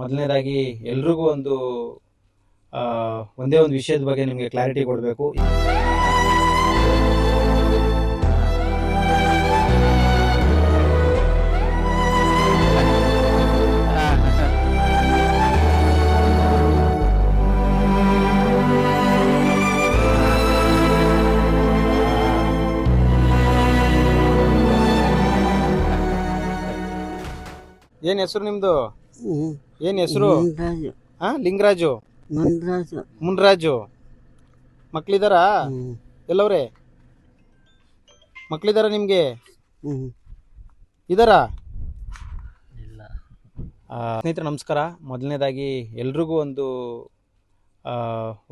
ಮೊದಲನೇದಾಗಿ ಎಲ್ರಿಗೂ ಒಂದೇ ಒಂದು ವಿಷಯದ ಬಗ್ಗೆ ನಿಮಗೆ ಕ್ಲಾರಿಟಿ ಕೊಡಬೇಕು. ಏನ್ ಹೆಸರು ನಿಮ್ದು? ಏನ್ ಹೆಸರು? ಲಿಂಗರಾಜು, ಮುನ್ರಾಜು. ಮಕ್ಳಿದಾರ? ಎಲ್ಲವ್ರೆ ಮಕ್ಳಿದಾರ ನಿಮ್ಗೆ? ಇದಾರ? ಸ್ನೇಹಿತರೆ ನಮಸ್ಕಾರ. ಮೊದಲನೇದಾಗಿ ಎಲ್ರಿಗೂ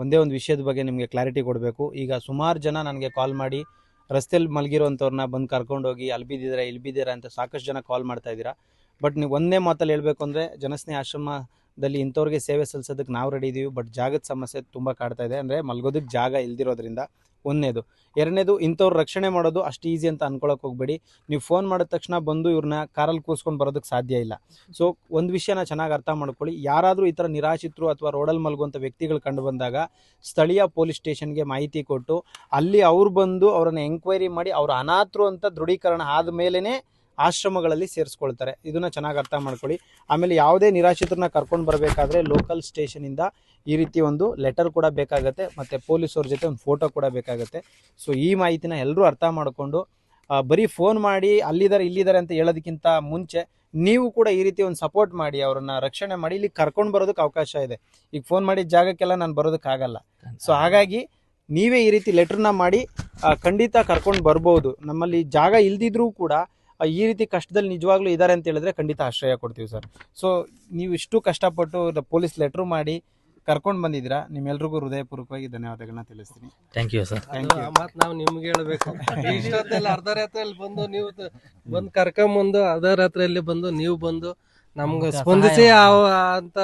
ಒಂದೇ ಒಂದು ವಿಷಯದ ಬಗ್ಗೆ ನಿಮಗೆ ಕ್ಲಾರಿಟಿ ಕೊಡಬೇಕು. ಈಗ ಸುಮಾರು ಜನ ನನಗೆ ಕಾಲ್ ಮಾಡಿ ರಸ್ತೆಯಲ್ಲಿ ಮಲಗಿರೋಂಥವ್ರನ್ನ ಬಂದು ಕರ್ಕೊಂಡೋಗಿ ಅಲ್ಲಿ ಬಿದ್ದಿದ್ದೀರಾ ಇಲ್ಲಿ ಬಿದ್ದಿದ್ದೀರಾ ಅಂತ ಸಾಕಷ್ಟು ಜನ ಕಾಲ್ ಮಾಡ್ತಾ ಇದ್ದೀರಾ. ಬಟ್ ನೀವು ಒಂದೇ ಮಾತಲ್ಲಿ ಹೇಳಬೇಕು ಅಂದರೆ ಜನಸ್ನೇಹಿ ಆಶ್ರಮದಲ್ಲಿ ಇಂಥವ್ರಿಗೆ ಸೇವೆ ಸಲ್ಲಿಸೋದಕ್ಕೆ ನಾವು ರೆಡಿ ಇದ್ದೀವಿ. ಬಟ್ ಜಾಗದ ಸಮಸ್ಯೆ ತುಂಬ ಕಾಡ್ತಾ ಇದೆ. ಅಂದರೆ ಮಲ್ಗೋದಕ್ಕೆ ಜಾಗ ಇಲ್ದಿರೋದ್ರಿಂದ ಒಂದನೇದು. ಎರಡನೇದು, ಇಂಥವ್ರು ರಕ್ಷಣೆ ಮಾಡೋದು ಅಷ್ಟು ಈಸಿ ಅಂತ ಅನ್ಕೊಳಕ್ಕೆ ಹೋಗಬೇಡಿ. ನೀವು ಫೋನ್ ಮಾಡಿದ ತಕ್ಷಣ ಬಂದು ಇವ್ರನ್ನ ಕಾರಲ್ಲಿ ಕೂರಿಸ್ಕೊಂಡು ಬರೋದಕ್ಕೆ ಸಾಧ್ಯ ಇಲ್ಲ. ಸೊ ಒಂದು ವಿಷಯನ ಚೆನ್ನಾಗಿ ಅರ್ಥ ಮಾಡ್ಕೊಳ್ಳಿ. ಯಾರಾದರೂ ಈ ಥರ ನಿರಾಶ್ರಿತರು ಅಥವಾ ರೋಡಲ್ಲಿ ಮಲಗುವಂಥ ವ್ಯಕ್ತಿಗಳು ಕಂಡು ಬಂದಾಗ ಸ್ಥಳೀಯ ಪೊಲೀಸ್ ಸ್ಟೇಷನ್ಗೆ ಮಾಹಿತಿ ಕೊಟ್ಟು ಅಲ್ಲಿ ಅವ್ರು ಬಂದು ಅವರನ್ನು ಎಂಕ್ವೈರಿ ಮಾಡಿ ಅವ್ರು ಅನಾಥರು ಅಂತ ದೃಢೀಕರಣ ಆದಮೇಲೆ ಆಶ್ರಮಗಳಲ್ಲಿ ಸೇರಿಸ್ಕೊಳ್ತಾರೆ. ಇದನ್ನು ಚೆನ್ನಾಗಿ ಅರ್ಥ ಮಾಡ್ಕೊಳ್ಳಿ. ಆಮೇಲೆ ಯಾವುದೇ ನಿರಾಶ್ರಿತರನ್ನ ಕರ್ಕೊಂಡು ಬರಬೇಕಾದ್ರೆ ಲೋಕಲ್ ಸ್ಟೇಷನಿಂದ ಈ ರೀತಿ ಒಂದು ಲೆಟರ್ ಕೂಡ ಬೇಕಾಗುತ್ತೆ, ಮತ್ತು ಪೊಲೀಸವ್ರ ಜೊತೆ ಒಂದು ಫೋಟೋ ಕೂಡ ಬೇಕಾಗುತ್ತೆ. ಸೊ ಈ ಮಾಹಿತಿನ ಎಲ್ಲರೂ ಅರ್ಥ ಮಾಡಿಕೊಂಡು ಬರೀ ಫೋನ್ ಮಾಡಿ ಅಲ್ಲಿದ್ದಾರೆ ಇಲ್ಲಿದ್ದಾರೆ ಅಂತ ಹೇಳೋದಕ್ಕಿಂತ ಮುಂಚೆ ನೀವು ಕೂಡ ಈ ರೀತಿ ಒಂದು ಸಪೋರ್ಟ್ ಮಾಡಿ ಅವರನ್ನು ರಕ್ಷಣೆ ಮಾಡಿ ಇಲ್ಲಿ ಕರ್ಕೊಂಡು ಬರೋದಕ್ಕೆ ಅವಕಾಶ ಇದೆ. ಈಗ ಫೋನ್ ಮಾಡಿದ ಜಾಗಕ್ಕೆಲ್ಲ ನಾನು ಬರೋದಕ್ಕಾಗಲ್ಲ. ಸೊ ಹಾಗಾಗಿ ನೀವೇ ಈ ರೀತಿ ಲೆಟ್ರನ್ನ ಮಾಡಿ ಖಂಡಿತ ಕರ್ಕೊಂಡು ಬರ್ಬೋದು. ನಮ್ಮಲ್ಲಿ ಜಾಗ ಇಲ್ದಿದ್ರೂ ಕೂಡ ಈ ರೀತಿ ಕಷ್ಟದಲ್ಲಿ ನಿಜವಾಗ್ಲೂ ಇದ್ದಾರೆ ಅಂತ ಹೇಳಿದ್ರೆ ಖಂಡಿತ ಆಶ್ರಯ ಕೊಡ್ತೀವಿ ಸರ್. ಸೊ ನೀವು ಇಷ್ಟು ಕಷ್ಟಪಟ್ಟು ಪೊಲೀಸ್ ಲೆಟ್ರು ಮಾಡಿ ಕರ್ಕೊಂಡು ಬಂದಿದ್ದೀರಾ. ನಿಮ್ಮೆಲ್ರಿಗೂ ಹೃದಯಪೂರ್ವಕವಾಗಿ ಧನ್ಯವಾದಗಳನ್ನ ತಿಳಿಸ್ತೀನಿ. Thank you sir. ಮತ್ ನಾವು ನಿಮ್ಗೆ ಹೇಳ್ಬೇಕು, ಇಷ್ಟೊತ್ತೆಲ್ಲ ಅರ್ಧ ರಾತ್ರಿಯಲ್ಲಿ ಬಂದು ನೀವು ಬಂದು ಕರ್ಕೊಂಬಂದು ಅರ್ಧ ರಾತ್ರಿಯಲ್ಲಿ ಬಂದು ನೀವು ಬಂದು ನಮ್ಗೆ ಸ್ಪಂದಿಸಿ ಅಂತ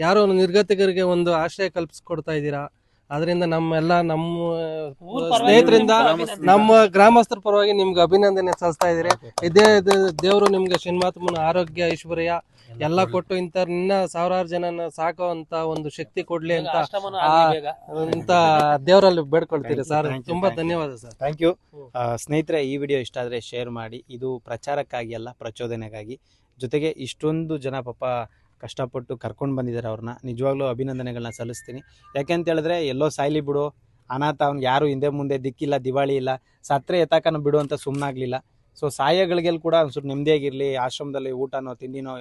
ಯಾರೋ ನಿರ್ಗತಿಕರಿಗೆ ಒಂದು ಆಶ್ರಯ ಕಲ್ಪಿಸ್ಕೊಡ್ತಾ ಇದ್ದೀರಾ. ಅದರಿಂದ ನಮ್ಮ ಸ್ನೇಹಿತರಿಂದ ನಮ್ಮ ಗ್ರಾಮಸ್ಥರ ಪರವಾಗಿ ನಿಮ್ಗೆ ಅಭಿನಂದನೆ ಸಲ್ಲಿಸ್ತಾ ಇದ್ದೀರಿ. ಇದೇ ದೇವರು ನಿಮ್ಗೆ ಶ್ರೀಮಾತ್ಮನ ಆರೋಗ್ಯ ಐಶ್ವರ್ಯ ಎಲ್ಲ ಕೊಟ್ಟು ಇನ್ನ ಸಾವಿರಾರು ಜನನ ಸಾಕೋ ಅಂತ ಒಂದು ಶಕ್ತಿ ಕೊಡ್ಲಿ ಅಂತ ದೇವರಲ್ಲಿ ಬೇಡ್ಕೊಳ್ತೀರಿ ಸರ್. ತುಂಬಾ ಧನ್ಯವಾದ ಸರ್. Thank you. ಸ್ನೇಹಿತರೆ, ಈ ವಿಡಿಯೋ ಇಷ್ಟ ಆದರೆ ಶೇರ್ ಮಾಡಿ. ಇದು ಪ್ರಚಾರಕ್ಕಾಗಿ ಅಲ್ಲ, ಪ್ರಚೋದನೆಗಾಗಿ. ಜೊತೆಗೆ ಇಷ್ಟೊಂದು ಜನ ಪಾಪ ಕಷ್ಟಪಟ್ಟು ಕರ್ಕೊಂಡು ಬಂದಿದ್ದಾರೆ. ಅವ್ರನ್ನ ನಿಜವಾಗ್ಲೂ ಅಭಿನಂದನೆಗಳನ್ನ ಸಲ್ಲಿಸ್ತೀನಿ. ಯಾಕೆಂತ ಹೇಳಿದ್ರೆ ಎಲ್ಲೋ ಸಾಯ್ಲಿ ಬಿಡು, ಅನಾಥ, ಅವ್ನಿಗೆ ಯಾರು ಹಿಂದೆ ಮುಂದೆ ದಿಕ್ಕಿಲ್ಲ, ದಿವಾಳಿ ಇಲ್ಲ, ಸತ್ರೆ ಎತ್ತಾಕನ ಬಿಡು ಅಂತ ಸುಮ್ಮನಾಗಲಿಲ್ಲ. ಸೊ ಸಾಯಗಳಿಗೆಲ್ಲ ಕೂಡ ಒಂದು ಸ್ವಲ್ಪ ನೆಮ್ಮದಿಯಾಗಿರಲಿ, ಆಶ್ರಮದಲ್ಲಿ ಊಟನೋ ತಿಂಡಿನೋ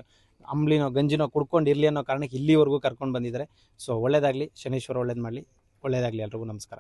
ಅಂಬ್ಲಿನೋ ಗಂಜಿನೋ ಕುಡ್ಕೊಂಡು ಇರಲಿ ಅನ್ನೋ ಕಾರಣಕ್ಕೆ ಇಲ್ಲಿವರೆಗೂ ಕರ್ಕೊಂಡು ಬಂದಿದ್ದಾರೆ. ಸೊ ಒಳ್ಳೇದಾಗಲಿ, ಶನೀಶ್ವರ ಒಳ್ಳೇದು ಮಾಡಲಿ. ಒಳ್ಳೇದಾಗಲಿ ಎಲ್ರಿಗೂ. ನಮಸ್ಕಾರ.